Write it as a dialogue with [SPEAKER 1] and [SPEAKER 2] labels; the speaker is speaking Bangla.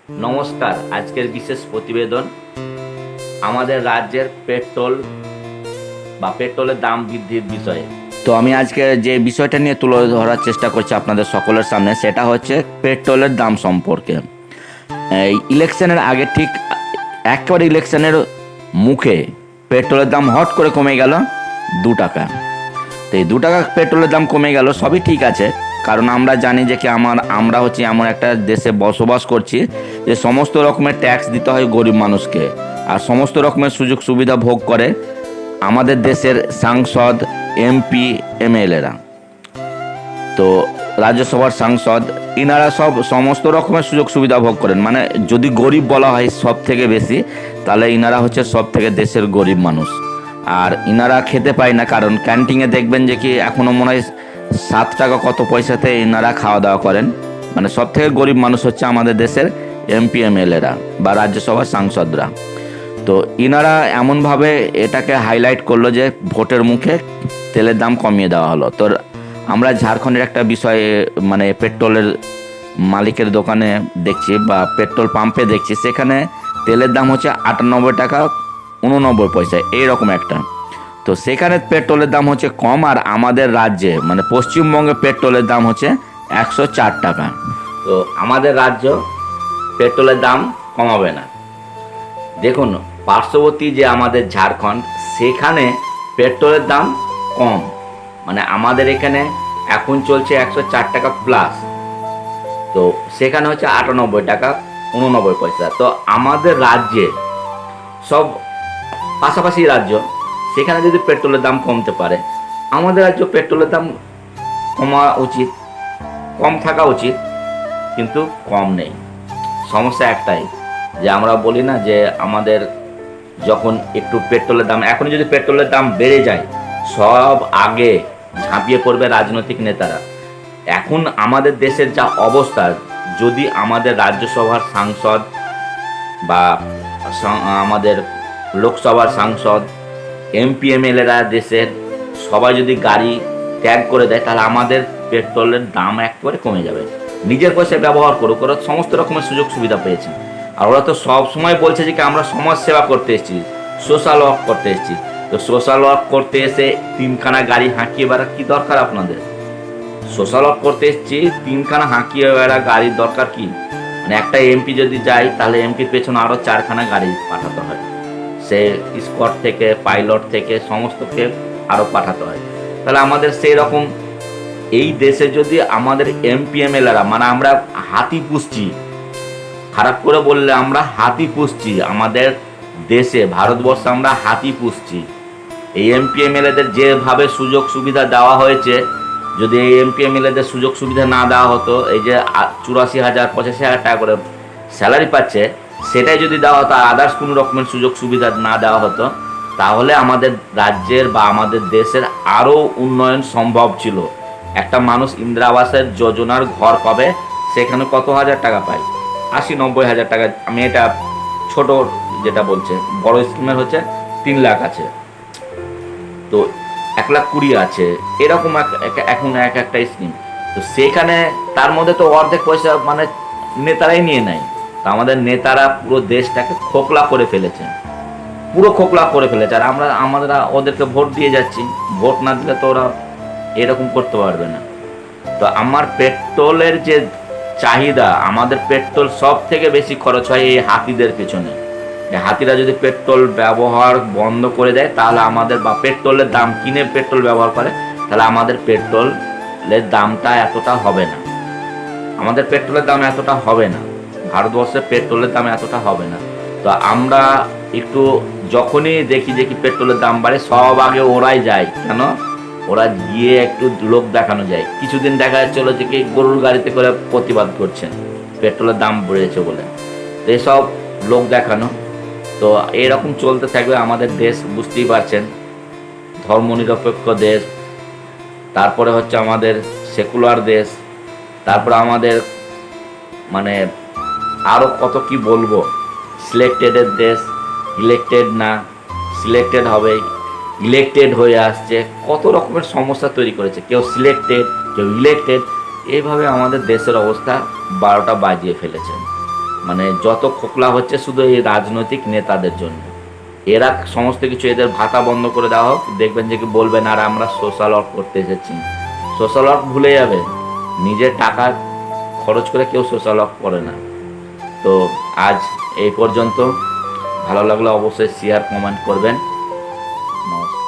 [SPEAKER 1] নমস্কার। আজকের বিশেষ প্রতিবেদন আমাদের রাজ্যের পেট্রোলের দাম বৃদ্ধির বিষয়ে। তো আমি আজকে যে বিষয়টা নিয়ে তুলে ধরার চেষ্টা করছি আপনাদের সকলের সামনে, সেটা হচ্ছে পেট্রোলের দাম সম্পর্কে। এই ইলেকশনের আগে ঠিক একেবারে ইলেকশনের মুখে পেট্রোলের দাম হট করে কমে গেল 2 টাকা। তো এই 2 টাকা পেট্রোলের দাম কমে গেল, সবই ঠিক আছে, কারণ আমরা জানি যে কি আমরা হচ্ছে এমন একটা দেশে বসবাস করছি যে সমস্ত রকমের ট্যাক্স দিতে হয় গরিব মানুষকে, আর সমস্ত রকমের সুযোগ সুবিধা ভোগ করে আমাদের দেশের সাংসদ, এমপি, এমএলএরা। তো রাজ্যসভার সাংসদ ইনারা সমস্ত রকমের সুযোগ সুবিধা ভোগ করেন। মানে যদি গরিব বলা হয় সব থেকে বেশি, তাহলে ইনারা হচ্ছে সব থেকে দেশের গরিব মানুষ। আর ইনারা খেতে পায় না, কারণ ক্যান্টিনে দেখবেন যে কি এখনও মনে হয় 7 টাকা কত পয়সাতে ইনারা খাওয়া দাওয়া করেন। মানে সব থেকে গরিব মানুষ হচ্ছে আমাদের দেশের এমপি, এমএলএরা বা রাজ্যসভার সাংসদরা। তো ইনারা এমনভাবে এটাকে হাইলাইট করলো যে ভোটের মুখে তেলের দাম কমিয়ে দেওয়া হলো। তো আমরা ঝাড়খণ্ডের একটা বিষয়ে, মানে পেট্রোলের মালিকের দোকানে দেখছি বা পেট্রোল পাম্পে দেখছি, সেখানে তেলের দাম হচ্ছে 98 টাকা 89 পয়সা, এইরকম একটা। তো সেখানে পেট্রোলের দাম হচ্ছে কম, আর আমাদের রাজ্যে মানে পশ্চিমবঙ্গে পেট্রোলের দাম হচ্ছে 104 টাকা। তো আমাদের রাজ্য পেট্রোলের দাম কমাবে না। দেখুন, পার্শ্ববর্তী যে আমাদের ঝাড়খণ্ড, সেখানে পেট্রোলের দাম কম। মানে আমাদের এখানে এখন চলছে 104 টাকা প্লাস, তো সেখানে হচ্ছে 98 টাকা 89 পয়সা। তো আমাদের রাজ্যে সব পাশাপাশি রাজ্য, সেখানে যদি পেট্রোলের দাম কমতে পারে, আমাদের রাজ্য পেট্রোলের দাম কমা উচিত, কম থাকা উচিত, কিন্তু কম নেই। সমস্যা একটাই, যে আমরা বলি না যে আমাদের যখন একটু পেট্রোলের দাম, এখন যদি পেট্রোলের দাম বেড়ে যায়, সব আগে ঝাঁপিয়ে পড়বে রাজনৈতিক নেতারা। এখন আমাদের দেশের যা অবস্থা, যদি আমাদের রাজ্যসভার সাংসদ বা আমাদের লোকসভার সাংসদ, এমপি, এমএলএরা দেশের সবাই যদি গাড়ি ত্যাগ করে দেয়, তাহলে আমাদের পেট্রোলের দাম একেবারে কমে যাবে। নিজের পয়সা ব্যবহার করুক, ওরা সমস্ত রকমের সুযোগ সুবিধা পেয়েছে। আর ওরা তো সব সময় বলছে যে কি আমরা সমাজ সেবা করতে এসেছি, সোশ্যাল ওয়ার্ক করতে এসেছি। তো সোশ্যাল ওয়ার্ক করতে এসে 3খানা গাড়ি হাঁকিয়ে বেড়া কি দরকার আপনাদের? সোশ্যাল ওয়ার্ক করতে এসেছি, 3খানা হাঁকিয়ে বেড়া গাড়ির দরকার কি? মানে একটা এমপি যদি যায়, তাহলে এমপির পেছনে আরও 4খানা গাড়ি পাঠাতে হয়। সে স্কট থেকে, পাইলট থেকে, সমস্তকে আরও পাঠাতে হয়। তাহলে আমাদের সেই রকম এই দেশে যদি আমাদের এমপি, এমএলএরা, মানে আমরা হাতি পুষছি, খারাপ করে বললে আমরা হাতি পুষছি আমাদের দেশে, ভারতবর্ষে আমরা হাতি পুষছি। এই এমপি, এমএলএদের যেভাবে সুযোগ সুবিধা দেওয়া হয়েছে, যদি এই এমপি, এমএলএদের সুযোগ সুবিধা না দেওয়া হতো, এই যে 84,000 85,000 টাকা করে স্যালারি পাচ্ছে, সেটাই যদি দেওয়া হতো, আদার্স কোনো রকমের সুযোগ সুবিধা না দেওয়া হতো, তাহলে আমাদের রাজ্যের বা আমাদের দেশের আরও উন্নয়ন সম্ভব ছিল। একটা মানুষ ইন্দিরা আবাসের যোজনার ঘর পাবে, সেখানে কত হাজার টাকা পায়? 80-90 হাজার টাকা। আমি এটা ছোট যেটা বলছে, বড় স্কিমের হচ্ছে 3 লাখ আছে, তো 1,20,000 আছে, এরকম এখন এক একটা স্কিম। তো সেখানে তার মধ্যে তো অর্ধেক পয়সা মানে নেতারাই নিয়ে নেয়। তো আমাদের নেতারা পুরো দেশটাকে খোকলা করে ফেলেছে, পুরো খোকলা করে ফেলেছে। আর আমরা ওদেরকে ভোট দিয়ে যাচ্ছি, ভোট না দিলে তো ওরা এরকম করতে পারবে না। তো আমার পেট্রোলের যে চাহিদা, আমাদের পেট্রোল সব থেকে বেশি খরচ হয় এই হাতিদের পেছনে। এই হাতিরা যদি পেট্রোল ব্যবহার বন্ধ করে দেয়, তাহলে আমাদের, বা পেট্রোলের দাম কিনে পেট্রোল ব্যবহার করে, তাহলে আমাদের পেট্রোলের দামটা এতটা হবে না। আমাদের পেট্রোলের দাম এতটা হবে না, ভারতবর্ষের পেট্রোলের দাম এতটা হবে না। তো আমরা একটু যখনই দেখি যে কি পেট্রোলের দাম বাড়ে, সব আগে ওরাই যায়। কেন? ওরা গিয়ে একটু লোক দেখানো যায়। কিছুদিন দেখা যাচ্ছিল যে কি গরুর গাড়িতে করে প্রতিবাদ করছেন পেট্রোলের দাম বেড়েছে বলে। তো এসব লোক দেখানো, তো এরকম চলতে থাকবে আমাদের দেশ। বুঝতেই পারছেন, ধর্মনিরপেক্ষ দেশ, তারপরে হচ্ছে আমাদের সেকুলার দেশ, তারপরে আমাদের মানে আরও কত কি বলবো, সিলেক্টেডের দেশ, ইলেক্টেড না, সিলেক্টেড হবে, ইলেক্টেড হয়ে আসছে, কত রকমের সমস্যা তৈরি করেছে। কেউ সিলেক্টেড, কেউ ইলেক্টেড, এইভাবে আমাদের দেশের অবস্থা 12টা বাজিয়ে ফেলেছে। মানে যত খোকলা হচ্ছে শুধু এই রাজনৈতিক নেতাদের জন্য। এরা সমস্ত কিছু, এদের ভাতা বন্ধ করে দেওয়া হোক, দেখবেন যে কি বলবেন আর আমরা সোশ্যাল ওয়ার্ক করতে এসেছি। সোশ্যাল ওয়ার্ক ভুলে যাবে, নিজের টাকা খরচ করে কেউ সোশ্যাল ওয়ার্ক করে না। তো আজ এই পর্যন্ত। ভালো লাগলে অবশ্যই শেয়ার কমেন্ট করবেন। নমস্কার।